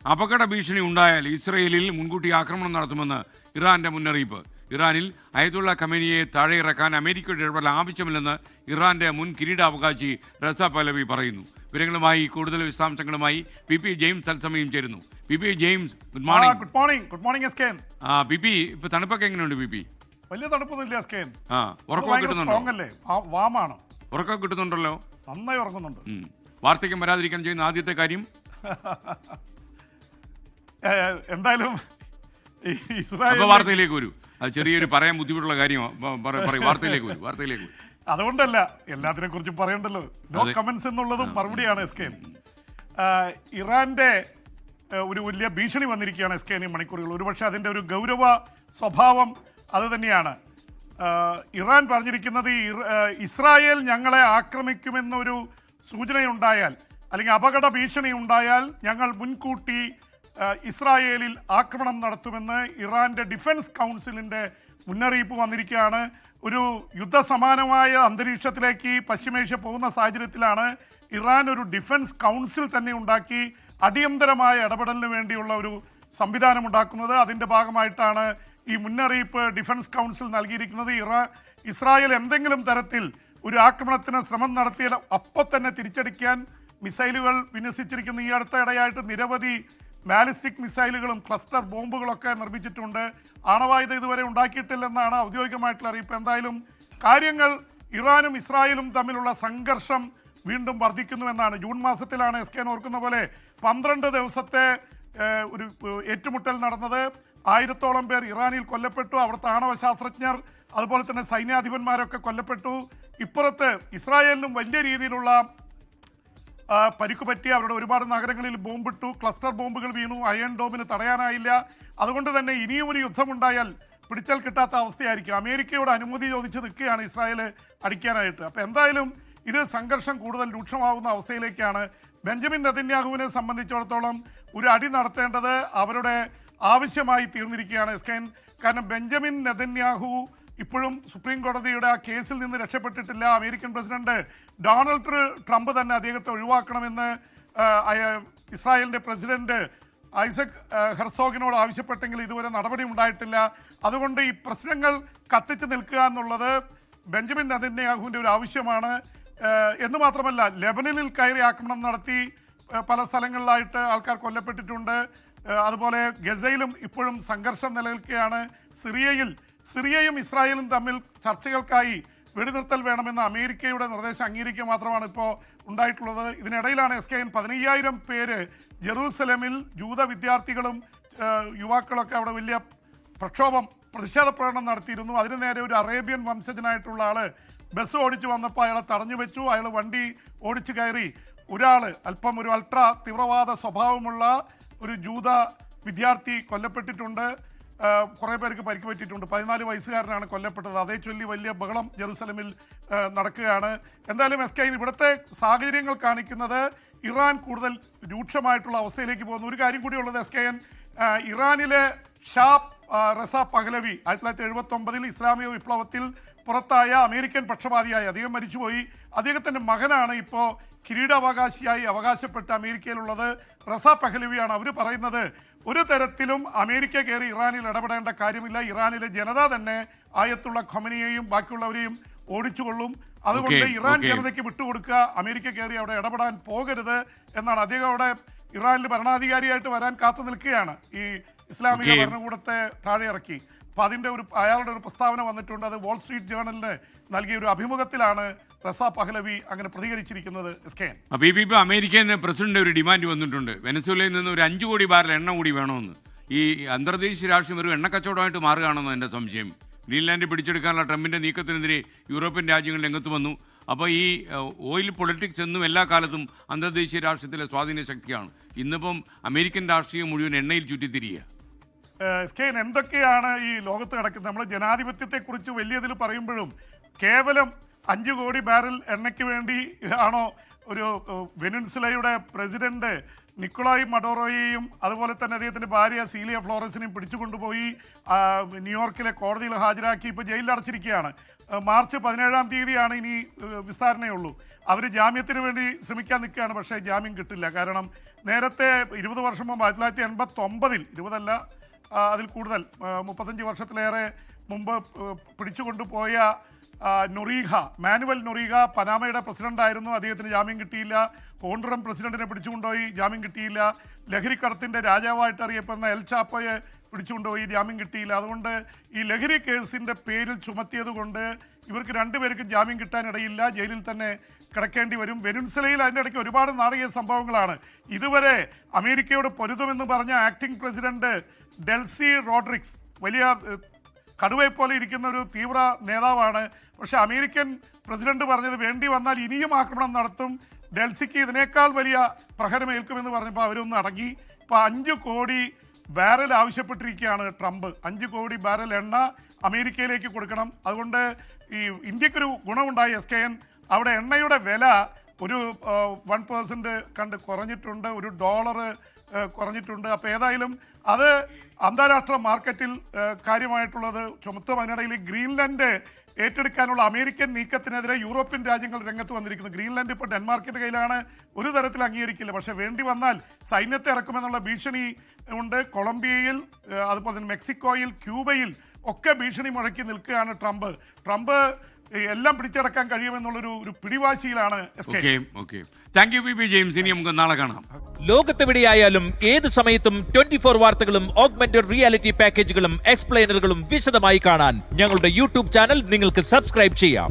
അപകട ഭീഷണി ഉണ്ടായാൽ ഇസ്രയേലിൽ മുൻകൂട്ടി ആക്രമണം നടത്തുമെന്ന് ഇറാന്റെ മുന്നറിയിപ്പ്. ഇറാനിൽ അയതുള്ള ഖമേനിയെ താഴെയിറക്കാൻ അമേരിക്കയുടെ ഇടപെടൽ ആവശ്യമില്ലെന്ന് ഇറാന്റെ മുൻ കിരീടാവകാശി റസ പഹലവി പറയുന്നു. വിവരങ്ങളുമായി കൂടുതൽ വിശദാംശങ്ങളുമായി പി ജെയിംസ് തത്സമയം ചേരുന്നു. P James, good morning. Good morning എസ്കേൻ. പി ഇപ്പൊ തണുപ്പൊക്കെ എങ്ങനെയുണ്ട്? പി വലിയ തണുപ്പൊന്നുമില്ല എസ്കേൻ. ഉറക്കം കിട്ടുന്നുണ്ടോ? വാമാണ്. ഉറക്കം കിട്ടുന്നുണ്ടല്ലോ? നന്നായി ഉറങ്ങുന്നുണ്ട്. വാർത്തയ്ക്കും വരാതിരിക്കാൻ ചെയ്യുന്ന ആദ്യത്തെ കാര്യം എന്തായാലും വാർത്തയിലേക്ക് വരൂ. അത് ചെറിയൊരു പറയാൻ ബുദ്ധിമുട്ടുള്ള കാര്യമാണ്. വാർത്തയിലേക്ക് വരൂ. അതുകൊണ്ടല്ല, എല്ലാത്തിനെ കുറിച്ചും പറയണ്ടല്ലോ. നോ കമന്റ്സ് എന്നുള്ളതും മറുപടിയാണ് എസ്കേൻ. ഇറാന്റെ ഒരു വലിയ ഭീഷണി വന്നിരിക്കുകയാണ് എസ്കേൻ ഈ മണിക്കൂറുകൾ. ഒരുപക്ഷെ അതിന്റെ ഒരു ഗൗരവ സ്വഭാവം അത് തന്നെയാണ്. ഇറാൻ പറഞ്ഞിരിക്കുന്നത് ഇസ്രായേൽ ഞങ്ങളെ ആക്രമിക്കുമെന്നൊരു സൂചനയുണ്ടായാൽ അല്ലെങ്കിൽ അപകട ഭീഷണി ഉണ്ടായാൽ ഞങ്ങൾ മുൻകൂട്ടി ഇസ്രായേലിൽ ആക്രമണം നടത്തുമെന്ന് ഇറാന്റെ ഡിഫൻസ് കൗൺസിലിന്റെ മുന്നറിയിപ്പ് വന്നിരിക്കുകയാണ്. ഒരു യുദ്ധസമാനമായ അന്തരീക്ഷത്തിലേക്ക് പശ്ചിമേഷ്യ പോകുന്ന സാഹചര്യത്തിലാണ് ഇറാൻ ഒരു ഡിഫൻസ് കൗൺസിൽ തന്നെ ഉണ്ടാക്കി അടിയന്തരമായ ഇടപെടലിന് വേണ്ടിയുള്ള ഒരു സംവിധാനം ഉണ്ടാക്കുന്നത്. അതിൻ്റെ ഭാഗമായിട്ടാണ് ഈ മുന്നറിയിപ്പ് ഡിഫൻസ് കൗൺസിൽ നൽകിയിരിക്കുന്നത്. ഇസ്രായേൽ എന്തെങ്കിലും തരത്തിൽ ഒരു ആക്രമണത്തിന് ശ്രമം നടത്തിയാൽ അപ്പോൾ തന്നെ തിരിച്ചടിക്കാൻ മിസൈലുകൾ വിന്യസിച്ചിരിക്കുന്നു. ഈ അടുത്ത ഇടയായിട്ട് നിരവധി ബാലിസ്റ്റിക് മിസൈലുകളും ക്ലസ്റ്റർ ബോംബുകളൊക്കെ നിർമ്മിച്ചിട്ടുണ്ട്. ആണവായുധം ഇതുവരെ ഉണ്ടാക്കിയിട്ടില്ലെന്നാണ് ഔദ്യോഗികമായിട്ടുള്ള അറിയിപ്പ്. എന്തായാലും കാര്യങ്ങൾ ഇറാനും ഇസ്രായേലും തമ്മിലുള്ള സംഘർഷം വീണ്ടും വർദ്ധിക്കുന്നുവെന്നാണ്. ജൂൺ മാസത്തിലാണ് എസ്കേൻ ഓർക്കുന്ന പോലെ 12 ദിവസത്തെ ഒരു ഏറ്റുമുട്ടൽ നടന്നത്. 1000-ഓളം പേർ ഇറാനിൽ കൊല്ലപ്പെട്ടു. അവിടുത്തെ ആണവ ശാസ്ത്രജ്ഞർ അതുപോലെ തന്നെ സൈന്യാധിപന്മാരൊക്കെ കൊല്ലപ്പെട്ടു. ഇപ്പുറത്ത് ഇസ്രായേലിനും വലിയ രീതിയിലുള്ള പരിക്ക് പറ്റി. അവരുടെ ഒരുപാട് നഗരങ്ങളിൽ ബോംബിട്ടു, ക്ലസ്റ്റർ ബോംബുകൾ വീണു. അയൺ ഡോമിന് തടയാനായില്ല. അതുകൊണ്ട് തന്നെ ഇനിയും ഒരു യുദ്ധമുണ്ടായാൽ പിടിച്ചാൽ കിട്ടാത്ത അവസ്ഥയായിരിക്കും. അമേരിക്കയോട് അനുമതി ചോദിച്ച് നിൽക്കുകയാണ് ഇസ്രായേൽ അടിക്കാനായിട്ട്. അപ്പോൾ എന്തായാലും ഇത് സംഘർഷം കൂടുതൽ രൂക്ഷമാവുന്ന അവസ്ഥയിലേക്കാണ്. ബെഞ്ചമിൻ നെതന്യാഹുവിനെ സംബന്ധിച്ചിടത്തോളം ഒരു അടി നടത്തേണ്ടത് അവരുടെ ആവശ്യമായി തീർന്നിരിക്കുകയാണ് എസ്കേൻ. കാരണം ബെഞ്ചമിൻ നെതന്യാഹു ഇപ്പോഴും സുപ്രീം കോടതിയുടെ ആ കേസിൽ നിന്ന് രക്ഷപ്പെട്ടിട്ടില്ല. അമേരിക്കൻ പ്രസിഡന്റ് ഡൊണാൾഡ് ട്രംപ് തന്നെ അദ്ദേഹത്തെ ഒഴിവാക്കണമെന്ന് ഇസ്രായേലിന്റെ പ്രസിഡന്റ് ഐസക് ഹെർസോഗിനോട് ആവശ്യപ്പെട്ടെങ്കിൽ ഇതുവരെ നടപടി ഉണ്ടായിട്ടില്ല. അതുകൊണ്ട് ഈ പ്രശ്നങ്ങൾ കത്തിച്ചു നിൽക്കുക എന്നുള്ളത് ബെഞ്ചമിൻ നെതന്യാഹുവിൻ്റെ ഒരു ആവശ്യമാണ്. എന്ന് മാത്രമല്ല, ലെബനനിൽ കയറി ആക്രമണം നടത്തി പല സ്ഥലങ്ങളിലായിട്ട് ആൾക്കാർ കൊല്ലപ്പെട്ടിട്ടുണ്ട്. അതുപോലെ ഗസയിലും ഇപ്പോഴും സംഘർഷം നിലനിൽക്കുകയാണ്. സിറിയയും ഇസ്രായേലും തമ്മിൽ ചർച്ചകൾക്കായി വെടിനിർത്തൽ വേണമെന്ന അമേരിക്കയുടെ നിർദ്ദേശം അംഗീകരിക്കുക മാത്രമാണ് ഇപ്പോൾ ഉണ്ടായിട്ടുള്ളത്. ഇതിനിടയിലാണ് എസ്കേൻ 15,000 പേര് ജെറൂസലമിൽ ജൂത വിദ്യാർത്ഥികളും യുവാക്കളൊക്കെ അവിടെ വലിയ പ്രതിഷേധ പ്രകടനം നടത്തിയിരുന്നു. അതിനു നേരെ ഒരു അറേബ്യൻ വംശജനായിട്ടുള്ള ആള് ബസ് ഓടിച്ചു വന്നപ്പോൾ അയാളെ തടഞ്ഞു വെച്ചു. അയാൾ വണ്ടി ഓടിച്ചു കയറി. ഒരാൾ അല്പം ഒരു അൾട്രാ തീവ്രവാദ സ്വഭാവമുള്ള ഒരു ജൂത വിദ്യാർത്ഥി കൊല്ലപ്പെട്ടിട്ടുണ്ട്. കുറേ പേർക്ക് പരിക്ക് പറ്റിയിട്ടുണ്ട്. 14 വയസ്സുകാരനാണ് കൊല്ലപ്പെട്ടത്. അതേ ചൊല്ലി വലിയ ബഹളം ജെറുസലമിൽ നടക്കുകയാണ്. എന്തായാലും എസ്കൈൻ ഇവിടുത്തെ സാഹചര്യങ്ങൾ കാണിക്കുന്നത് ഇറാൻ കൂടുതൽ രൂക്ഷമായിട്ടുള്ള അവസ്ഥയിലേക്ക് പോകുന്നു. ഒരു കാര്യം കൂടിയുള്ളത് എസ്കൈൻ, ഇറാനിലെ റസ പഹലവി 1979 ഇസ്ലാമിക വിപ്ലവത്തിൽ പുറത്തായ അമേരിക്കൻ പക്ഷപാതിയായി അദ്ദേഹം മരിച്ചുപോയി. അദ്ദേഹത്തിൻ്റെ മകനാണ് ഇപ്പോൾ കിരീടാവകാശിയായി അവകാശപ്പെട്ട് അമേരിക്കയിലുള്ളത്. റസ പഹലവിയാണ്. അവർ പറയുന്നത് ഒരു തരത്തിലും അമേരിക്ക കയറി ഇറാനിൽ ഇടപെടേണ്ട കാര്യമില്ല. ഇറാനിലെ ജനത തന്നെ ആയത്തുള്ള ഖമനിയെയും ബാക്കിയുള്ളവരെയും ഓടിച്ചുകൊള്ളും. അതുകൊണ്ട് ഇറാൻ ജനതയ്ക്ക് വിട്ടുകൊടുക്കുക, അമേരിക്ക കയറി അവിടെ ഇടപെടാൻ പോകരുത് എന്നാണ്. അദ്ദേഹം അവിടെ ഇറാനിൽ ഭരണാധികാരിയായിട്ട് വരാൻ കാത്തു നിൽക്കുകയാണ്. ഈ ഇസ്ലാമിക ഭരണകൂടത്തെ താഴെ ഇറക്കി. അപ്പോൾ അതിൻ്റെ അയാളുടെ ഒരു പ്രസ്താവന വന്നിട്ടുണ്ട്. അത് വാൾ സ്ട്രീറ്റ് ജേർണലിന് നൽകിയ ഒരു അഭിമുഖത്തിലാണ് റസ പഹലവി അങ്ങനെ പ്രതികരിച്ചിരിക്കുന്നത്. അമേരിക്കയിൽ നിന്ന് പ്രസിഡന്റ് ഒരു ഡിമാൻഡ് വന്നിട്ടുണ്ട്. വെനസ്വേലയിൽ നിന്ന് ഒരു 5 കോടി ബാരൽ എണ്ണ കൂടി വേണമെന്ന്. ഈ അന്തർദേശീയ രാഷ്ട്രീയം ഒരു എണ്ണക്കച്ചവടമായിട്ട് മാറുകയാണെന്ന് എൻ്റെ സംശയം. ഗ്രീൻലാൻഡ് പിടിച്ചെടുക്കാനുള്ള ട്രംപിൻ്റെ നീക്കത്തിനെതിരെ യൂറോപ്യൻ രാജ്യങ്ങൾ രംഗത്ത് വന്നു. അപ്പോൾ ഈ ഓയിൽ പൊളിറ്റിക്സ് എന്നും എല്ലാ കാലത്തും അന്തർദേശീയ രാഷ്ട്രീയത്തിലെ സ്വാധീന ശക്തിയാണ്. ഇന്നിപ്പം അമേരിക്കൻ രാഷ്ട്രീയം മുഴുവൻ എണ്ണയിൽ ചുറ്റിത്തിരിയുക. സ്കെയിൻ എന്തൊക്കെയാണ് ഈ ലോകത്ത് കിടക്കുന്നത്? നമ്മൾ ജനാധിപത്യത്തെക്കുറിച്ച് വലിയതിൽ പറയുമ്പോഴും കേവലം 5 കോടി ബാരൽ എണ്ണയ്ക്ക് വേണ്ടി ആണോ ഒരു വെനിൻസുലയുടെ പ്രസിഡന്റ് നിക്കോളായി മഡോറോയെയും അതുപോലെ തന്നെ അദ്ദേഹത്തിന്റെ ഭാര്യ സീലിയ ഫ്ലോറസിനെയും പിടിച്ചുകൊണ്ടുപോയി ന്യൂയോർക്കിലെ കോടതിയിൽ ഹാജരാക്കി ഇപ്പോൾ ജയിലിൽ അടച്ചിരിക്കുകയാണ്. മാർച്ച് 17-ാം തീയതിയാണ് ഇനി വിസ്താരണയുള്ളൂ. അവർ ജാമ്യത്തിന് വേണ്ടി ശ്രമിക്കാൻ നിൽക്കുകയാണ്, പക്ഷേ ജാമ്യം കിട്ടില്ല. കാരണം നേരത്തെ 20 വർഷം മുമ്പ് 1989 20അല്ല അതിൽ കൂടുതൽ 35 വർഷത്തിലേറെ മുമ്പ് പിടിച്ചുകൊണ്ടുപോയ മാനുവൽ നൊറീഗ പനാമയുടെ പ്രസിഡന്റായിരുന്നു. അദ്ദേഹത്തിന് ജാമ്യം കിട്ടിയില്ല. ഹോണ്ടുറൻ പ്രസിഡന്റിനെ പിടിച്ചുകൊണ്ടുപോയി, ജാമ്യം കിട്ടിയില്ല. ലഹരിക്കടത്തിന്റെ രാജാവായിട്ട് അറിയപ്പെടുന്ന എൽ ചാപ്പോയെ പിടിച്ചുകൊണ്ടുപോയി, ജാമ്യം കിട്ടിയില്ല. അതുകൊണ്ട് ഈ ലഹരി കേസിന്റെ പേരിൽ ചുമത്തിയത് കൊണ്ട് ഇവർക്ക് രണ്ടുപേർക്കും ജാമ്യം കിട്ടാനിടയില്ല, ജയിലിൽ തന്നെ കിടക്കേണ്ടി വരും. വെനിൻസുലയിൽ അതിൻ്റെ ഇടയ്ക്ക് ഒരുപാട് നാടകീയ സംഭവങ്ങളാണ്. ഇതുവരെ അമേരിക്കയോട് പൊരുതുമെന്ന് പറഞ്ഞ ആക്ടിംഗ് പ്രസിഡന്റ് ഡെൽസി റോഡ്രിക്സ് വലിയ കടുവയെ പോലെ ഇരിക്കുന്ന ഒരു തീവ്ര നേതാവാണ്. പക്ഷെ അമേരിക്കൻ പ്രസിഡന്റ് പറഞ്ഞത് വേണ്ടി വന്നാൽ ഇനിയും ആക്രമണം നടത്തും, ഡെൽസിക്ക് ഇതിനേക്കാൾ വലിയ പ്രഹരമേൽക്കുമെന്ന് പറഞ്ഞപ്പോൾ അവരൊന്ന് അടങ്ങി. ഇപ്പോൾ 5 കോടി ബാരൽ ആവശ്യപ്പെട്ടിരിക്കുകയാണ് ട്രംപ്. 5 കോടി ബാരൽ എണ്ണ അമേരിക്കയിലേക്ക് കൊടുക്കണം. അതുകൊണ്ട് ഈ ഇന്ത്യക്കൊരു ഗുണമുണ്ടായി SKN. അവിടെ എണ്ണയുടെ വില ഒരു 1% കണ്ട് കുറഞ്ഞിട്ടുണ്ട്, $1 കുറഞ്ഞിട്ടുണ്ട്. അപ്പോൾ ഏതായാലും അത് അന്താരാഷ്ട്ര മാർക്കറ്റിൽ കാര്യമായിട്ടുള്ളത് ചുമത്തും. അതിനിടയിൽ ഗ്രീൻലാൻഡ് ഏറ്റെടുക്കാനുള്ള അമേരിക്കൻ നീക്കത്തിനെതിരെ യൂറോപ്യൻ രാജ്യങ്ങൾ രംഗത്ത് വന്നിരിക്കുന്നു. ഗ്രീൻലാൻഡ് ഇപ്പോൾ ഡെൻമാർക്കിന്റെ കയ്യിലാണ്, ഒരു തരത്തിൽ അംഗീകരിക്കില്ല. പക്ഷേ വേണ്ടി വന്നാൽ സൈന്യത്തെ ഇറക്കുമെന്നുള്ള ഭീഷണി ഉണ്ട്. കൊളംബിയയിൽ, അതുപോലെ തന്നെ മെക്സിക്കോയിൽ, ക്യൂബയിൽ ഒക്കെ ഭീഷണി മുഴക്കി നിൽക്കുകയാണ് ട്രംപ് എല്ലാം പിടിച്ചടക്കാൻ കഴിയുമെന്നുള്ളൊരു പിടിവാശിയിലാണ്. Thank you P James. ഇനി നമുക്ക് നാളെ കാണാം. ലോകത്തെവിടെയായാലും ഏത് സമയത്തും 24 വാർത്തകളും ഓഗ്മെന്റഡ് റിയാലിറ്റി പാക്കേജുകളും എക്സ്പ്ലെയിനറുകളും വിശദമായി കാണാൻ ഞങ്ങളുടെ യൂട്യൂബ് ചാനൽ നിങ്ങൾക്ക് സബ്സ്ക്രൈബ് ചെയ്യാം.